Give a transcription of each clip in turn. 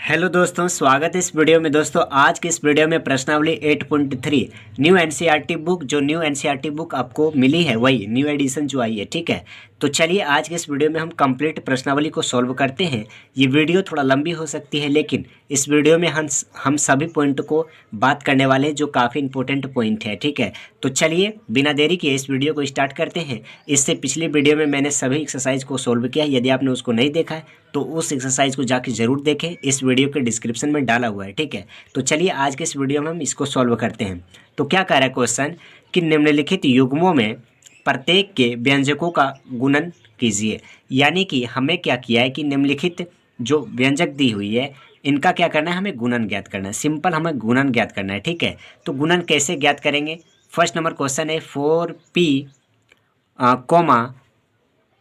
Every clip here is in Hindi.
हेलो दोस्तों, स्वागत है इस वीडियो में। दोस्तों आज के इस वीडियो में प्रश्नावली 8.3 न्यू एनसीईआरटी बुक, जो न्यू एनसीईआरटी बुक आपको मिली है वही न्यू एडिशन जो आई है, ठीक है। तो चलिए आज के इस वीडियो में हम कंप्लीट प्रश्नावली को सॉल्व करते हैं। ये वीडियो थोड़ा लंबी हो सकती है, लेकिन इस वीडियो में हम सभी पॉइंट को बात करने वाले हैं जो काफ़ी इंपॉर्टेंट पॉइंट है, ठीक है। तो चलिए बिना देरी किए इस वीडियो को स्टार्ट करते हैं। इससे पिछली वीडियो में मैंने सभी एक्सरसाइज को सॉल्व किया है। यदि आपने उसको नहीं देखा है तो उस एक्सरसाइज को जाके ज़रूर देखें, इस वीडियो के डिस्क्रिप्शन में डाला हुआ है, ठीक है। तो चलिए आज के इस वीडियो में हम इसको सॉल्व करते हैं। तो क्या कह रहा है क्वेश्चन कि निम्नलिखित युग्मों में प्रत्येक के व्यंजकों का गुणन कीजिए। यानी कि हमें क्या किया है कि निम्नलिखित जो व्यंजक दी हुई है इनका क्या करना है, हमें गुणन ज्ञात करना है। सिंपल हमें गुणन ज्ञात करना है, ठीक है। तो गुणन कैसे ज्ञात करेंगे? फर्स्ट नंबर क्वेश्चन है 4p coma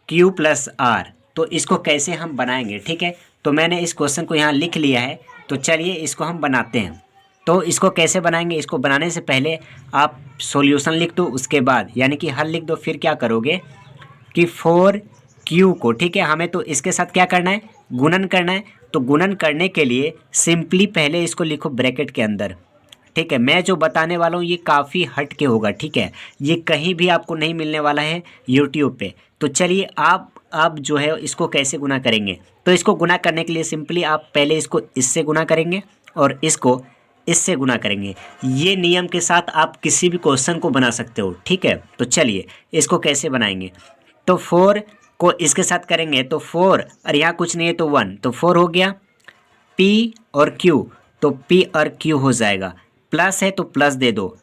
q plus are. तो इसको कैसे हम बनाएंगे, ठीक है। तो मैंने इस क्वेश्चन को यहाँ लिख लिया है। तो चलिए इसको हम बनाते हैं। तो इसको कैसे बनाएंगे? इसको बनाने से पहले आप सॉल्यूशन लिख दो, उसके बाद यानी कि हल लिख दो। फिर क्या करोगे कि 4q को, ठीक है, हमें तो इसके साथ क्या करना है, गुणन करना है। तो गुणन करने के लिए सिंपली पहले इसको लिखो ब्रैकेट के अंदर, ठीक है। मैं जो बताने वाला हूँ ये काफ़ी हट के होगा, ठीक है। ये कहीं भी आपको नहीं मिलने वाला है यूट्यूब पे। तो चलिए आप जो है इसको कैसे गुना करेंगे। तो इसको गुना करने के लिए सिंपली आप पहले इसको इससे गुना करेंगे और इसको इससे गुना करेंगे। ये नियम के साथ आप किसी भी क्वेश्चन को बना सकते हो, ठीक है। तो चलिए इसको कैसे बनाएंगे। तो 4 को इसके साथ करेंगे तो 4 और यहाँ कुछ नहीं है तो 1, तो 4 हो गया। P और Q, तो P और Q हो जाएगा। प्लस है तो प्लस दे दो।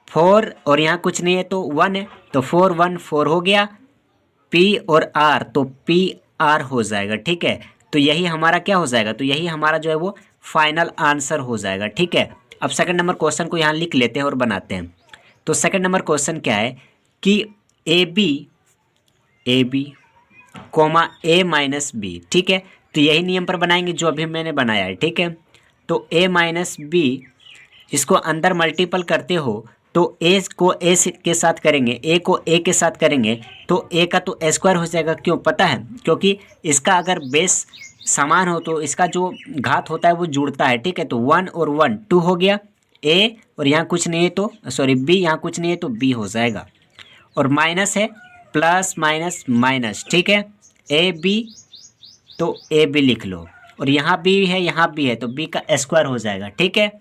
4 और यहाँ कुछ नहीं है तो 1 है, तो 4 1 4 हो गया। P और R, तो P R हो जाएगा, ठीक है। तो यही हमारा क्या हो जाएगा, तो यही हमारा जो है वो फाइनल आंसर हो जाएगा, ठीक है। अब सेकंड नंबर क्वेश्चन को यहाँ लिख लेते हैं और बनाते हैं। तो सेकंड नंबर क्वेश्चन क्या है कि A B comma A minus B, ठीक है। तो यही नियम पर बनाएंगे जो अभी मैंने बनाया है, ठीक है। तो ए माइनस बी, इसको अंदर मल्टीपल करते हो तो ए को ए के साथ करेंगे, ए को ए के साथ करेंगे तो ए का तो स्क्वायर हो जाएगा। क्यों पता है? क्योंकि इसका अगर बेस समान हो तो इसका जो घात होता है वो जुड़ता है, ठीक है। तो 1 और 1 2 हो गया ए, और यहाँ कुछ नहीं है तो सॉरी बी, यहाँ कुछ नहीं है तो बी हो जाएगा। और माइनस है, प्लस माइनस माइनस, ठीक है। ए बी, तो ए बी लिख लो, और यहाँ बी है यहाँ बी है तो बी का स्क्वायर हो जाएगा, ठीक है।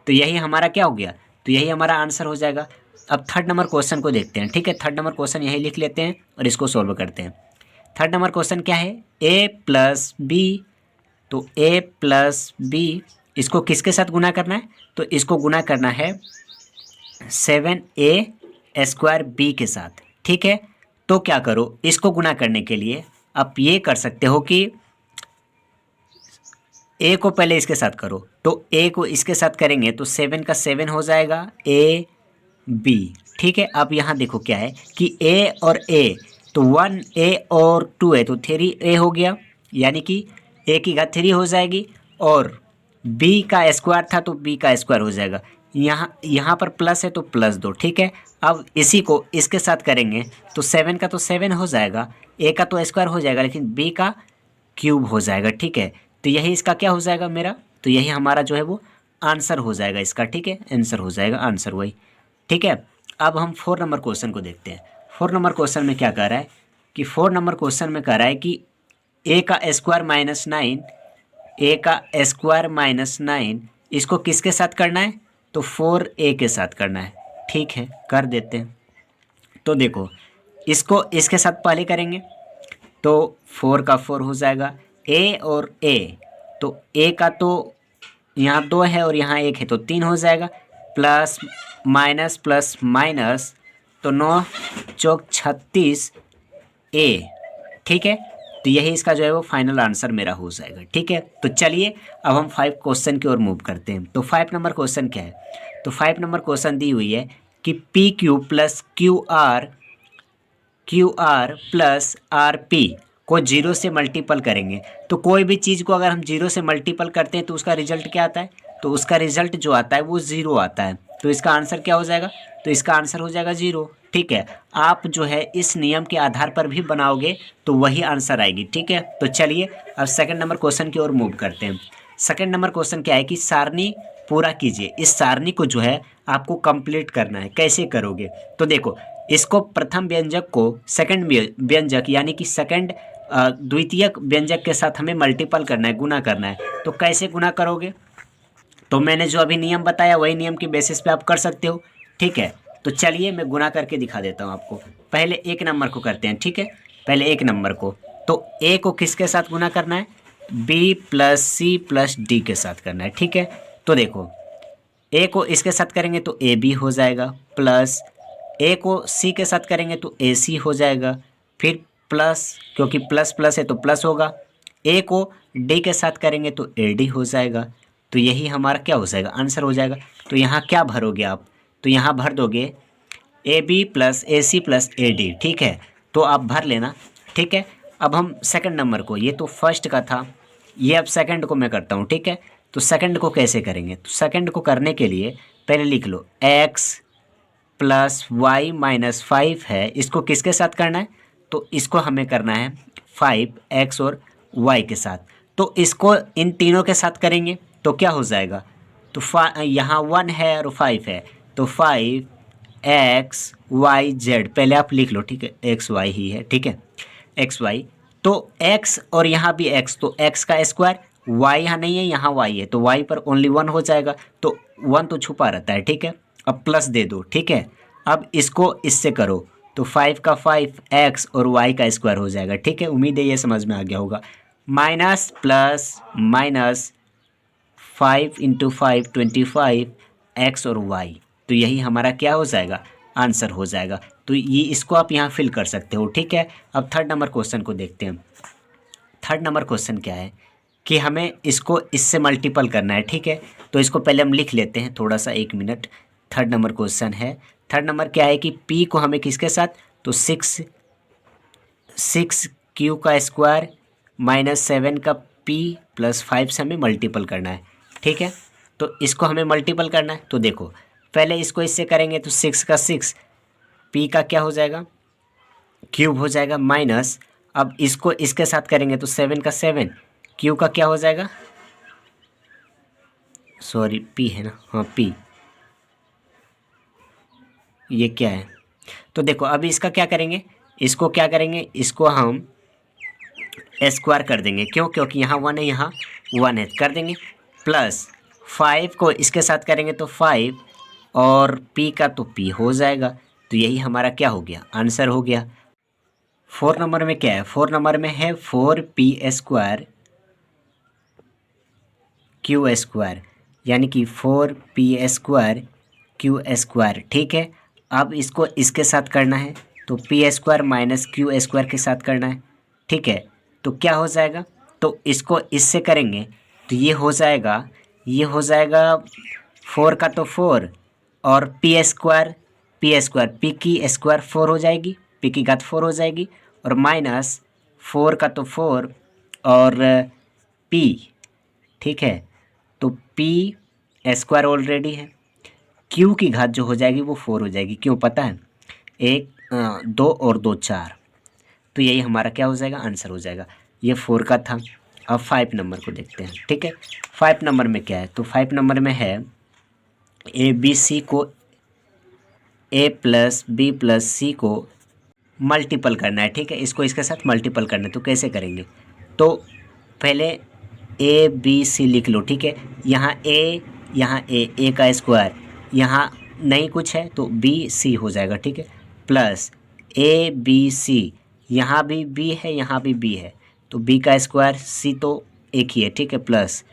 तो यही हमारा क्या हो गया, तो यही हमारा आंसर हो जाएगा। अब थर्ड नंबर क्वेश्चन को देखते हैं, ठीक है। थर्ड नंबर क्वेश्चन यही लिख लेते हैं और इसको सॉल्व करते हैं। थर्ड नंबर क्वेश्चन क्या है, ए प्लस बी। तो ए प्लस बी, इसको किसके साथ गुना करना है, तो इसको गुना करना है 7a स्क्वायर बी के साथ, ठीक है। तो क्या करो, इसको गुना करने के लिए आप ये कर सकते हो कि ए को पहले इसके साथ करो। तो ए को इसके साथ करेंगे तो 7 का 7 हो जाएगा ए बी, ठीक है। अब यहाँ देखो क्या है कि ए और ए, तो 1 ए और 2 है तो 3 ए हो गया, यानी कि ए की घात 3 हो जाएगी। और बी का स्क्वायर था तो बी का स्क्वायर हो जाएगा। यहाँ पर प्लस है तो प्लस 2, ठीक है। अब इसी को इसके साथ करेंगे तो 7 का तो 7 हो जाएगा, ए का तो स्क्वायर हो जाएगा, लेकिन बी का क्यूब हो जाएगा, ठीक है। तो यही इसका क्या हो जाएगा मेरा, तो यही हमारा जो है वो आंसर हो जाएगा इसका, ठीक है। आंसर हो जाएगा, आंसर वही, ठीक है। अब हम 4 नंबर क्वेश्चन को देखते हैं। 4 नंबर क्वेश्चन में क्या कह रहा है कि 4 नंबर क्वेश्चन में कह रहा है कि ए का स्क्वायर माइनस 9, ए का स्क्वायर माइनस 9, इसको किसके साथ करना है, तो 4a के साथ करना है, ठीक है। कर देते हैं। तो देखो इसको इसके साथ पहले करेंगे तो 4 का 4 हो जाएगा। ए और ए, तो ए का तो यहाँ 2 है और यहाँ 1 है तो 3 हो जाएगा। प्लस माइनस तो 9 चौक 36 ए, ठीक है। तो यही इसका जो है वो फाइनल आंसर मेरा हो जाएगा, ठीक है। तो चलिए अब हम 5 क्वेश्चन की ओर मूव करते हैं। तो 5 नंबर क्वेश्चन क्या है, तो 5 नंबर क्वेश्चन दी हुई है कि P Q plus Q R plus R P को 0 से मल्टीपल करेंगे। तो कोई भी चीज़ को अगर हम 0 से मल्टीपल करते हैं तो उसका रिजल्ट क्या आता है, तो उसका रिजल्ट जो आता है वो 0 आता है। तो इसका आंसर क्या हो जाएगा, तो इसका आंसर हो जाएगा 0, ठीक है। आप जो है इस नियम के आधार पर भी बनाओगे तो वही आंसर आएगी, ठीक है। तो चलिए अब सेकंड नंबर क्वेश्चन की ओर मूव करते हैं। सेकंड नंबर क्वेश्चन क्या है कि सारणी पूरा कीजिए। इस सारणी को जो है आपको कंप्लीट करना है। कैसे करोगे? तो देखो, इसको प्रथम व्यंजक को सेकंड व्यंजक यानी कि सेकंड द्वितीयक व्यंजक के साथ हमें मल्टीपल करना है, गुना करना है। तो कैसे गुना करोगे? तो मैंने जो अभी नियम बताया वही नियम की बेसिस पे आप कर सकते हो। ठीक है, तो चलिए मैं गुना करके दिखा देता हूँ आपको। पहले एक नंबर को करते हैं। ठीक है, पहले एक नंबर को, तो ए को किसके साथ गुना करना है? B plus C plus D के साथ करना है। ठीक है, तो देखो, ए को इसके साथ करेंगे तो ए बी हो जाएगा, प्लस ए को सी के साथ करेंगे तो ए सी हो जाएगा, फिर प्लस, क्योंकि प्लस प्लस है तो प्लस होगा, ए को डी के साथ करेंगे तो ए डी हो जाएगा। तो यही हमारा क्या हो जाएगा? आंसर हो जाएगा। तो यहाँ क्या भरोगे आप? तो यहाँ भर दोगे A B plus A C plus A D. ठीक है, तो आप भर लेना। ठीक है, अब हम सेकंड नंबर को, ये तो फर्स्ट का था, ये अब सेकंड को मैं करता हूँ। ठीक है, तो सेकंड को कैसे करेंगे? तो सेकंड को करने के लिए पहले लिख लो x प्लस वाई माइनस 5 है, इसको किसके साथ करना है? तो इसको हमें करना है 5x और y के साथ। तो इसको इन तीनों के साथ करेंगे तो क्या हो जाएगा? तो यहाँ 1 है और 5 है, तो 5x y z पहले आप लिख लो। ठीक है, x y ही है। ठीक है, x y, तो x और यहाँ भी x, तो x का स्क्वायर, y यहाँ नहीं है, यहाँ y है, तो y पर ओनली 1 हो जाएगा, तो 1 तो छुपा रहता है। ठीक है, अब प्लस दे दो। ठीक है, अब इसको इससे करो तो 5 का 5 x और y का स्क्वायर हो जाएगा। ठीक है, उम्मीद है ये समझ में आ गया होगा। Minus plus minus 5 into 5 25 x और y, तो यही हमारा क्या हो जाएगा? आंसर हो जाएगा। तो ये इसको आप यहाँ फिल कर सकते हो। ठीक है, अब थर्ड नंबर क्वेश्चन को देखते हैं। थर्ड नंबर क्वेश्चन क्या है कि हमें इसको इससे मल्टीपल करना है। ठीक है, तो इसको पहले हम लिख लेते हैं, थोड़ा सा 1 मिनट। थर्ड नंबर क्वेश्चन है, थर्ड नंबर क्या है कि p को हमें किसके साथ? तो 6 क्यू का स्क्वायर माइनस 7 का p प्लस 5 से हमें मल्टीपल करना है। ठीक है, तो इसको हमें मल्टीपल करना है। तो देखो, पहले इसको इससे करेंगे तो 6 का 6, p का क्या हो जाएगा? क्यूब हो जाएगा, माइनस, अब इसको इसके साथ करेंगे तो 7 का 7, क्यू का क्या हो जाएगा? सॉरी, p है ना, हाँ p, ये क्या है? तो देखो, अभी इसका क्या करेंगे? इसको क्या करेंगे? इसको हम स्क्वायर कर देंगे। क्यों? क्योंकि यहाँ 1 है, यहाँ 1 है, कर देंगे। प्लस 5 को इसके साथ करेंगे तो 5 और p का तो p हो जाएगा। तो यही हमारा क्या हो गया? आंसर हो गया। 4 नंबर में क्या है? 4 नंबर में है 4p स्क्वायर क्यू स्क्वायर, यानी कि 4p स्क्वायर क्यू स्क्वायर। ठीक है, अब इसको इसके साथ करना है तो p square minus Q square के साथ करना है। ठीक है, तो क्या हो जाएगा? तो इसको इससे करेंगे तो ये हो जाएगा 4 का तो 4 और p स्क्वायर p की स्क्वायर 4 हो जाएगी, p की घात 4 हो जाएगी, और माइनस 4 का तो 4 और p। ठीक है, तो p स्क्वायर ऑलरेडी है, q की घात जो हो जाएगी वो 4 हो जाएगी। क्यों पता है? 2 और 2 4, तो यही हमारा क्या हो जाएगा? आंसर हो जाएगा। ये 4 का था। अब 5 नंबर को देखते हैं। ठीक है, 5 नंबर में क्या है? तो 5 नंबर में है ए बी सी को a प्लस बी प्लस सी को मल्टीपल करना है। ठीक है, इसको इसके साथ मल्टीपल करना है। तो कैसे करेंगे? तो पहले ए बी सी लिख लो। ठीक है, यहाँ ए का स्क्वायर, यहाँ नहीं कुछ है तो बी सी हो जाएगा। ठीक है, प्लस ए बी सी, यहाँ भी b है, यहाँ भी b है, तो b का स्क्वायर, c तो एक ही है। ठीक है, प्लस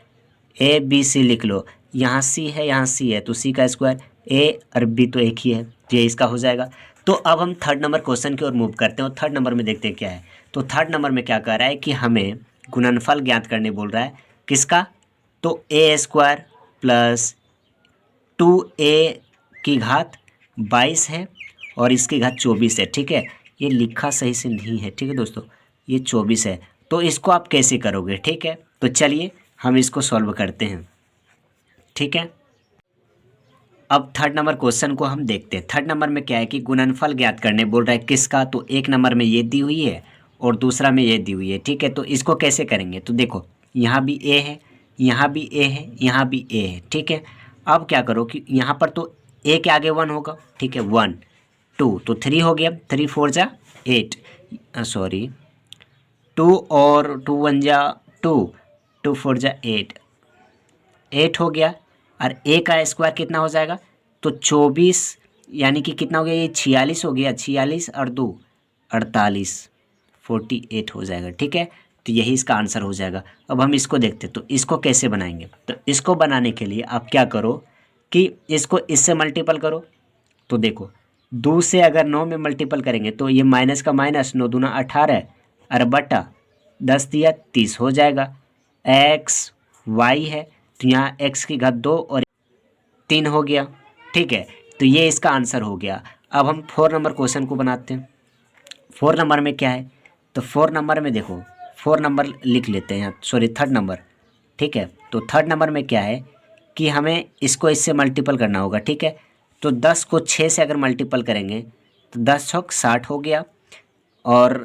ए बी सी लिख लो, यहाँ c है, यहाँ c है, तो c का स्क्वायर, a और b तो एक ही है, ये इसका हो जाएगा। तो अब हम थर्ड नंबर क्वेश्चन की ओर मूव करते हैं और थर्ड नंबर में देखते हैं क्या है। तो थर्ड नंबर में क्या कह रहा है कि हमें गुणनफल ज्ञात करने बोल रहा है। किसका? तो a स्क्वायर प्लस 2a की घात 22 है और इसकी घात 24 है। ठीक है, ये लिखा सही से नहीं है। ठीक है दोस्तों, ये 24 है, तो इसको आप कैसे करोगे? ठीक है, तो चलिए हम इसको सॉल्व करते हैं। ठीक है, अब थर्ड नंबर क्वेश्चन को हम देखते हैं। थर्ड नंबर में क्या है कि गुणनफल ज्ञात करने बोल रहा है। किसका? तो एक नंबर में ये दी हुई है और दूसरा में ये दी हुई है। ठीक है, तो इसको कैसे करेंगे? तो देखो, यहाँ भी a है, यहाँ भी ए है, यहाँ भी ए है, ठीक है। अब क्या करो कि यहाँ पर तो ए के आगे 1 होगा, ठीक है, 1 2 तो 3 हो गया, 3 4 जा 8, सॉरी 2 और 2 1 जा 2, 2 4 जा 8, 8 हो गया। और ए का स्क्वायर कितना हो जाएगा, तो 24, यानी कि कितना हो गया, ये 46 हो गया, 46 और 2 48, 48 हो जाएगा, ठीक है। तो यही इसका आंसर हो जाएगा। अब हम इसको देखते, तो इसको कैसे बनाएंगे। तो इसको बनाने के लिए आप क्या करो कि इसको इससे मल्टीपल करो। तो देखो 2 से अगर 9 में मल्टीपल करेंगे तो ये माइनस का माइनस, 9 दूना 18 और बटा 10 दिया 30 हो जाएगा। एक्स वाई है तो यहाँ एक्स की घात 2 और 3 हो गया, ठीक है। तो ये इसका आंसर हो गया। अब हम 4 नंबर क्वेश्चन को बनाते हैं। 4 नंबर में क्या है, तो 4 नंबर में देखो 4 नंबर लिख लेते हैं यहाँ, सॉरी 3rd नंबर, ठीक है। तो 3rd नंबर में क्या है कि हमें इसको इससे मल्टीपल करना होगा, ठीक है। तो 10 को 6 से अगर मल्टीपल करेंगे तो 10 छक 60 हो गया और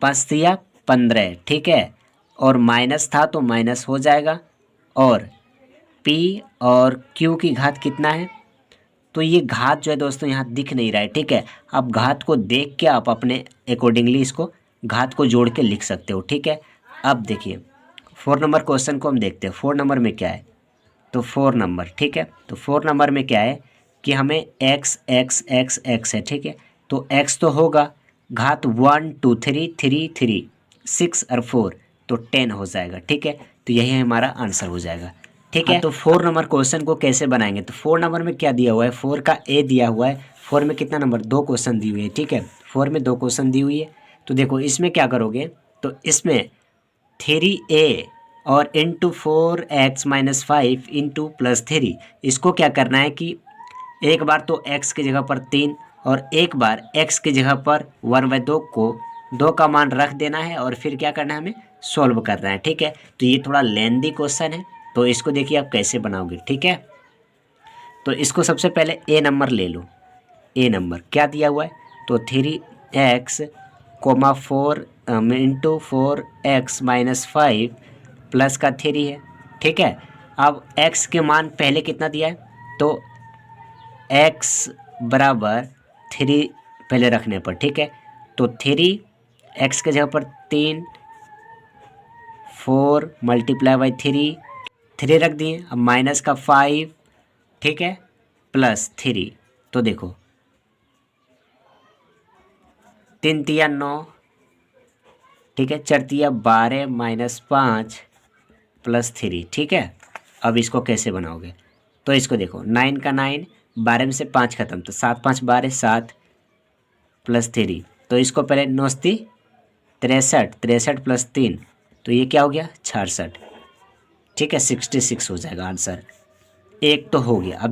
5 दिया 15, ठीक है। और माइनस था तो माइनस हो जाएगा। और P और Q की घात कितना है, तो ये घात जो है दोस्तों यहाँ दिख नहीं रहा है, ठीक है। आप घात को देख के आप अपने अकॉर्डिंगली इसको घात को जोड़ के लिख सकते हो, ठीक है। अब देखिए 4 नंबर क्वेश्चन को हम देखते हैं। 4 नंबर में क्या है, तो 4 नंबर, ठीक है। तो 4 नंबर में क्या है कि हमें x x x x है, ठीक है। तो x तो होगा, घात 1 2 3 3 3 6 और 4 तो 10 हो जाएगा, ठीक है। तो यही हमारा आंसर हो जाएगा, ठीक है। तो 4 नंबर क्वेश्चन को कैसे बनाएंगे, तो 4 नंबर में क्या दिया हुआ है, 4 का ए दिया हुआ है। 4 में कितना नंबर, 2 क्वेश्चन दी हुई है, ठीक है। 4 में 2 क्वेश्चन दी हुई है। तो देखो इसमें क्या करोगे, तो इसमें 3a और into 4x minus 5 into plus 3, इसको क्या करना है कि एक बार तो x की जगह पर 3 और एक बार x की जगह पर 1/2 को 2 का मान रख देना है और फिर क्या करना है, हमें सॉल्व करना है, ठीक है। तो ये थोड़ा लेंदी क्वेश्चन है, तो इसको देखिए आप कैसे बनाओगे, ठीक है। तो इसको सबसे पहले ए नंबर ले लो। ए नंबर क्या दिया हुआ है, तो 3x, 4 into 4x minus 5 plus का 3 है, ठीक है। अब x के मान पहले कितना दिया है, तो x बराबर 3 पहले रखने पर, ठीक है। तो 3 x के जगह पर 3, 4 मल्टीप्लाई बाई 3 रख दिए। अब माइनस का 5, ठीक है, प्लस 3। तो देखो 3 तिया 9, ठीक है, 4 तिया 12 माइनस 5 प्लस 3, ठीक है। अब इसको कैसे बनाओगे, तो इसको देखो 9 का 9, 12 में से 5 खत्म, तो 7 5 12 7 प्लस 3। तो इसको पहले 9 63, 63 प्लस 3, तो ये क्या हो गया 66, ठीक है, 66 हो जाएगा आंसर। एक तो हो गया। अब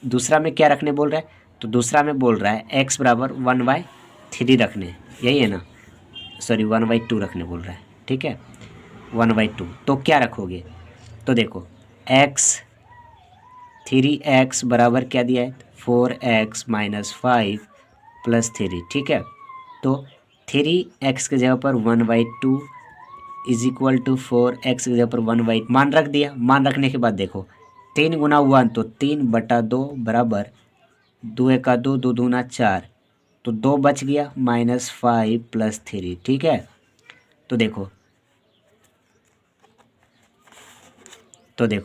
दूसरा में क्या रखने बोल रहा है, तो दूसरा में बोल रहा है x बराबर 1/3 रखने, यही है ना, सॉरी 1/2 रखने बोल रहा है, ठीक है, 1/2। तो क्या रखोगे, तो देखो x 3x बराबर क्या दिया है, 4x माइनस 5 प्लस 3, ठीक है। तो 3x की जगह पर 1/2 इज इक्वल टू 4x की जगह पर 1/, मान रख दिया। मान रखने के बाद देखो 3 गुना 1 तो 3/2 बराबर 2 का 2, 2 दूना 4, तो 2 बच गया माइनस 5 प्लस 3, ठीक है। तो देखो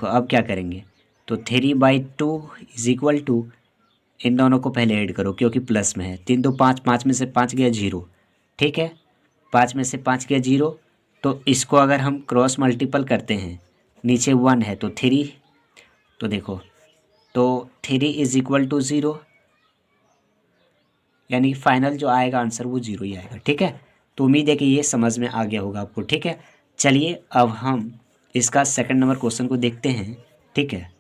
अब क्या करेंगे, तो 3/2 इज इक्वल टू, इन दोनों को पहले ऐड करो क्योंकि प्लस में है। 3 2 5, 5 में से 5 गया 0, ठीक है, 5 में से 5 गया 0। तो इसको अगर हम क्रॉस मल्टीपल करते हैं, नीचे 1 है तो 3, तो देखो तो 3 इज इक्वल टू 0, यानी फाइनल जो आएगा आंसर वो 0 ही आएगा, ठीक है। तो उम्मीद है कि ये समझ में आ गया होगा आपको, ठीक है। चलिए अब हम इसका सेकंड नंबर क्वेश्चन को देखते हैं, ठीक है।